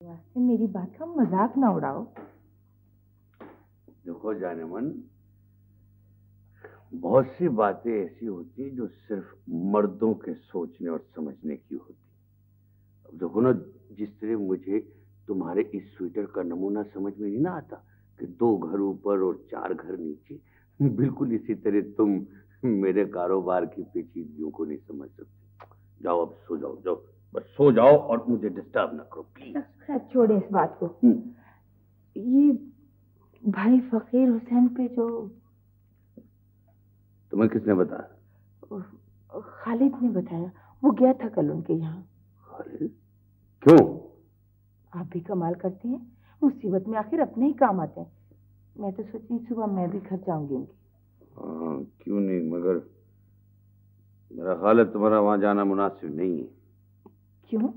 वास्ते मेरी बात का मजाक ना उड़ाओ। देखो जानेमन, बहुत सी बातें ऐसी होती हैं जो सिर्फ मर्दों के सोचने और समझने की होती। अब देखो ना, जिस तरह मुझे तुम्हारे इस स्वेटर का नमूना समझ में नहीं ना आता कि 2 घर ऊपर और 4 घर नीचे, बिल्कुल इसी तरह तुम मेरे कारोबार की पेचीदगियों को नहीं समझ सकते। जाओ अब सो जाओ, जाओ बस सो जाओ और मुझे डिस्टर्ब ना करो प्लीज। खैर छोड़े इस बात को। ये भाई फकीर हुसैन पे जो तुम्हें किसने बताया? खालिद ने बताया, वो गया था कल उनके यहाँ। खालिद? क्यों? आप भी कमाल करते हैं, मुसीबत में आखिर अपने ही काम आते हैं। मैं तो सोची सुबह मैं भी घर जाऊंगी उनकी। हाँ क्यों नहीं, मगर मेरा ख्याल है तुम्हारा वहां जाना मुनासिब नहीं है। क्यों?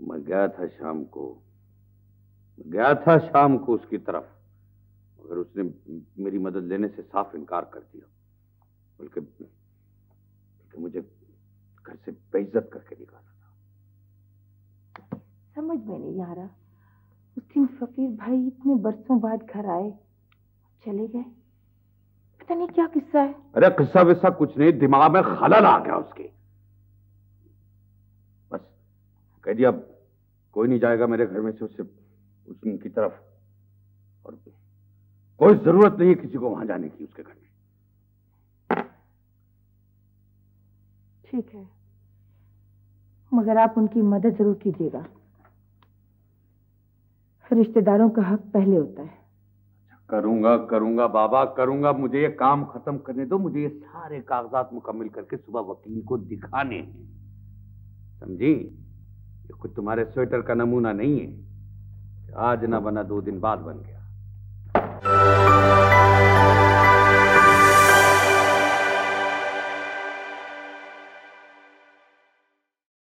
मैं गया था शाम को उसकी तरफ, मगर उसने मेरी मदद लेने से साफ इनकार कर दिया, बल्कि मुझे घर से बेइज्जत करके निकाला था। समझ में नहीं आ रहा, उस दिन फकीर भाई इतने बरसों बाद घर आए, चले गए, पता नहीं क्या किस्सा है। अरे किस्सा विस्सा कुछ नहीं, दिमाग में खलल आ गया उसके। बस कह दिया कोई नहीं जाएगा मेरे घर में से उनकी तरफ, और कोई जरूरत नहीं है किसी को वहां जाने की उसके घर में। ठीक है, मगर आप उनकी मदद जरूर कीजिएगा, रिश्तेदारों का हक पहले होता है। करूंगा बाबा, करूंगा। मुझे ये काम खत्म करने दो, मुझे ये सारे कागजात मुकम्मल करके सुबह वकील को दिखाने हैं, समझी? ये कुछ तुम्हारे स्वेटर का नमूना नहीं है, आज ना बना 2 दिन बाद बन गया।